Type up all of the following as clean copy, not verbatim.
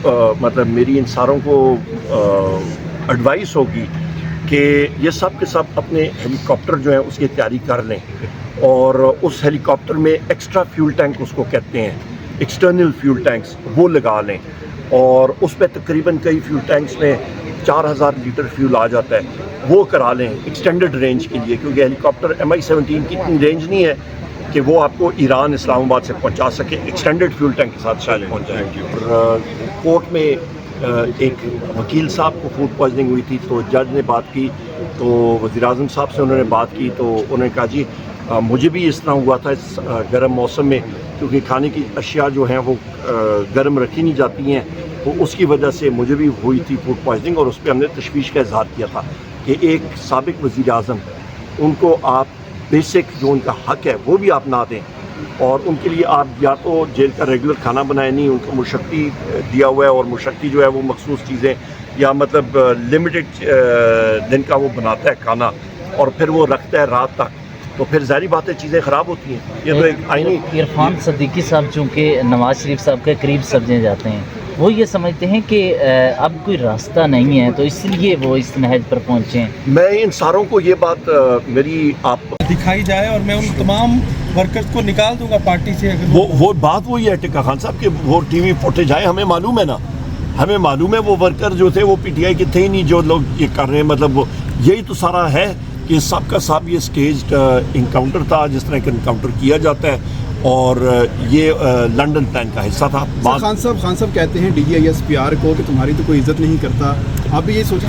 मतलब मेरी इन सारों को एडवाइस होगी कि ये सब के सब अपने हेलीकॉप्टर जो है उसकी तैयारी कर लें और उस हेलीकॉप्टर में एक्स्ट्रा फ्यूल टैंक उसको कहते हैं, एक्सटर्नल फ्यूल टैंक्स, वो लगा लें और उस पर तकरीबन कई फ्यूल टैंक्स में 4000 लीटर फ्यूल आ जाता है, वो करा लें एक्सटेंडेड रेंज के लिए, क्योंकि हेलीकॉप्टर MI-17 की इतनी रेंज नहीं है कि वो आपको ईरान इस्लामाबाद से पहुंचा सके, एक्सटेंडेड फ्यूल टैंक के साथ शायद पहुंच जाएंगे। और कोर्ट में एक वकील साहब को फूड पॉइजनिंग हुई थी, तो जज ने बात की, तो वज़ीर-ए-आज़म साहब से उन्होंने बात की, तो उन्होंने कहा जी मुझे भी इस तरह हुआ था इस गर्म मौसम में, क्योंकि खाने की अशिया जो हैं वो गर्म रखी नहीं जाती हैं, तो उसकी वजह से मुझे भी हुई थी फूड पॉइजनिंग और उस पर हमने तशवीश का इजहार किया था कि एक साबिक वज़ीर-ए-आज़म, उनको आप बेसिक जो उनका हक है वो भी आप ना दें और उनके लिए आप या तो जेल का रेगुलर खाना बनाए, नहीं उनको मुशक्की दिया हुआ है और मुशक्की जो है वो मखसूस चीज़ें या मतलब लिमिटेड दिन का वो बनाता है खाना और फिर वो रखता है रात तक, तो फिर ज़ाहिर बात है चीज़ें ख़राब होती हैं। ये तो एक आईनी इरफान सिद्दीकी साहब चूँकि नवाज शरीफ साहब के करीब समझे जाते हैं, वो ये समझते हैं कि अब कोई रास्ता नहीं है तो इसलिए वो इस नहज पर पहुँचे हैं। मैं इन सारों को ये बात मेरी आप दिखाई जाए और मैं उन तमाम वर्कर्स को निकाल दूंगा पार्टी से। अगर वो बात वही है टिक्का खान साहब कि वो टीवी फुटेज आए, हमें मालूम है ना, हमें मालूम है वो वर्कर जो थे वो PTI के थे ही नहीं जो लोग ये कर रहे हैं, मतलब वो यही तो सारा है कि सब का सब ये स्टेज्ड इनकाउंटर था जिस तरह का इनकाउंटर किया जाता है और ये लंदन प्लान का हिस्सा था। खान साहब कहते हैं DGISPR को कि तुम्हारी तो कोई इज्जत नहीं करता, आप भी ये सोचें?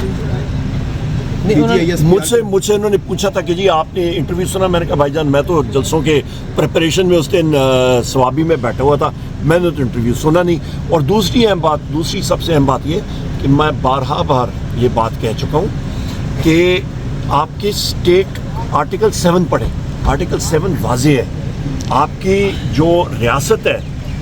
मुझसे उन्होंने पूछा था कि जी आपने इंटरव्यू सुना, मैंने कहा भाईजान मैं तो जलसों के प्रिपरेशन में उस दिन सवाबी में बैठा हुआ था, मैंने तो इंटरव्यू सुना नहीं। और दूसरी सबसे अहम बात ये कि मैं बार ये बात कह चुका हूँ कि आपके स्टेट आर्टिकल 7 पढ़ें, आर्टिकल 7 वाज़े है, आपकी जो रियासत है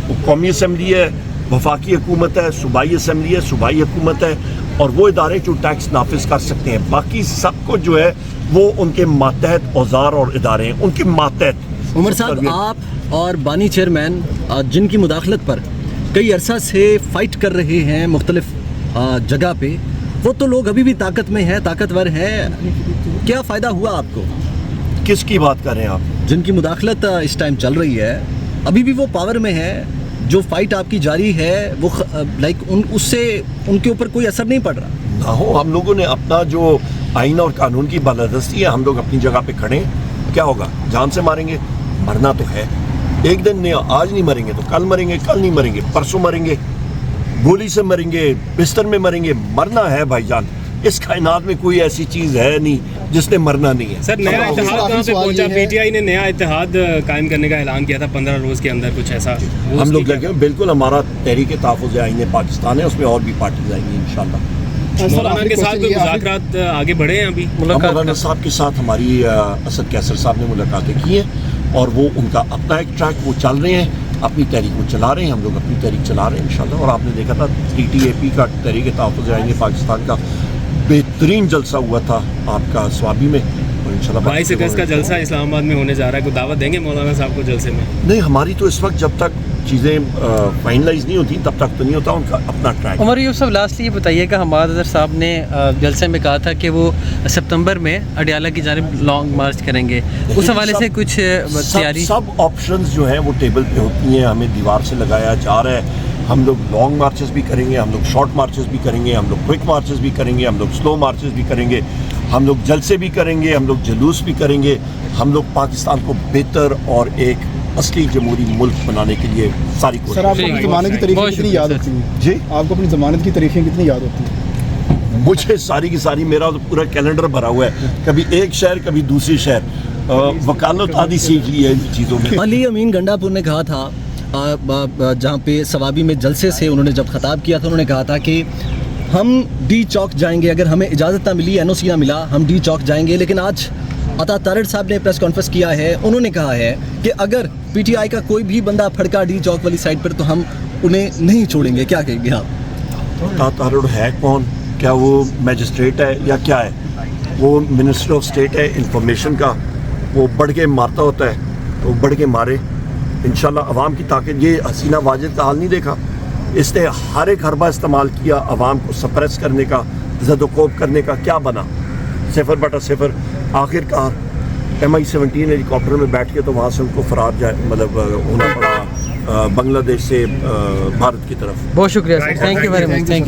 वो कौमी असम्बली है, वफाकी हुकूमत है, सूबाई असम्बली है, सूबाई हुकूमत है और वो इदारे जो टैक्स नाफिज कर सकते हैं, बाकी सब कुछ जो है वो उनके मातहत औजार और इदारे हैं, उनके मातहत। उमर साहब, आप और बानी चेयरमैन जिनकी मुदाखलत पर कई अरसा से फाइट कर रहे हैं मुख्तलिफ जगह पे, वो तो लोग अभी भी ताकत में हैं, ताकतवर हैं, क्या फ़ायदा हुआ आपको? किसकी बात कर रहे हैं आप? जिनकी मुदाखलत इस टाइम चल रही है, अभी भी वो पावर में है, जो फाइट आपकी जारी है वो उससे उनके ऊपर कोई असर नहीं पड़ रहा ना हो। हम लोगों ने अपना जो आईन और कानून की बालादस्ती है, हम लोग अपनी जगह पे खड़े हैं। क्या होगा? जान से मारेंगे, मरना तो है एक दिन, नहीं आज नहीं मरेंगे तो कल मरेंगे, कल नहीं मरेंगे परसों मरेंगे, गोली से मरेंगे, बिस्तर में मरेंगे, मरना है भाईजान। इस कायनात में कोई ऐसी चीज़ है नहीं जिसने मरना नहीं है। सर, नया इत्तेहाद कहाँ पे पहुंचा? PTI ने नया इत्तेहाद कायम करने का ऐलान किया था 15 रोज़ के अंदर, कुछ ऐसा हम लोग लगे बिल्कुल। हमारा तहरीक तहफ़्फ़ुज़ आईन पाकिस्तान है, उसमें और भी पार्टीज आएंगी इंशाल्लाह। मौलाना के साथ कोई मुज़ाकरात आगे बढ़े हैं? अभी मौलाना साहब के साथ हमारी असद कैसर साहब ने मुलाकातें की हैं और वो उनका अपना एक ट्रैक वो चल रहे हैं, अपनी तहरीक वो चला रहे हैं, हम लोग अपनी तहरीक चला रहे हैं इंशाल्लाह। और आपने देखा था TTAP का तहरीक तहफ़्फ़ुज़ आईन पाकिस्तान का बेहतरीन जलसा हुआ था आपका स्वाबी में, और इंशाल्लाह 22 अगस्त का जलसा इस्लामाबाद में होने जा रहा है, कोई दावत देंगे मौलाना साहब को जलसे में? नहीं, हमारी तो इस वक्त जब तक चीज़ें फाइनलाइज नहीं होती तब तक तो नहीं होता, उनका अपना ट्रैक। उमर यूसुफ, लास्टली ये बताइएगा, हमाद अज़हर साहब ने जलसे में कहा था कि वो सितंबर में अडियाला की जानिब लॉन्ग मार्च करेंगे, उस हवाले से कुछ तैयारी? सब ऑप्शंस जो हैं वो टेबल पे होती हैं, हमें दीवार से लगाया जा रहा है। हम लोग लॉन्ग मार्चेस भी करेंगे, हम लोग शॉर्ट मार्चेस भी करेंगे, हम लोग क्विक मार्चेस भी करेंगे, हम लोग स्लो मार्चेस भी करेंगे, हम लोग जलसे भी करेंगे, हम लोग जुलूस भी करेंगे। हम लोग पाकिस्तान को बेहतर और एक असली जमहूरी मुल्क बनाने के लिए सारी कोशिश। सर, आपको अपनी ज़मानत की तारीखें कितनी याद होती हैं? जी, आपको अपनी ज़मानत की तारीखें कितनी याद होती हैं? मुझे सारी की सारी, मेरा तो पूरा कैलेंडर भरा हुआ है, कभी एक शहर कभी दूसरी शहर, वकालत आदि सीख ली है इन चीज़ों में। अली अमीन गंडापुर ने कहा था, जहाँ पे सवाबी में जलसे से उन्होंने जब खिताब किया था, उन्होंने कहा था कि हम डी चौक जाएंगे, अगर हमें इजाज़त ना मिली, NOC ना मिला, हम डी चौक जाएंगे। लेकिन आज अता तारड़ साहब ने प्रेस कॉन्फ्रेंस किया है, उन्होंने कहा है कि अगर PTI का कोई भी बंदा फड़का डी चौक वाली साइड पर तो हम उन्हें नहीं छोड़ेंगे। क्या कहेंगे आप? अता तारड़ है कौन? क्या वो मैजिस्ट्रेट है या क्या है? वो मिनिस्टर ऑफ स्टेट है इंफॉर्मेशन का, वो बढ़ के मारता होता है तो बढ़ के मारे। इंशाल्लाह अवाम की ताकत, ये हसीना वाजिद का हाल नहीं देखा, اس نے ہر ایک حربہ استعمال کیا عوام کو سپریس کرنے کا, زد و کوب کرنے کا. کیا بنا؟ 0/0. آخر کار MI-17 ہیلی کاپٹر میں بیٹھ کے تو وہاں سے ان کو فرار مطلب ہونا پڑا بنگلہ دیش سے بھارت کی طرف. بہت شکریہ sir, thank you very much, thank you.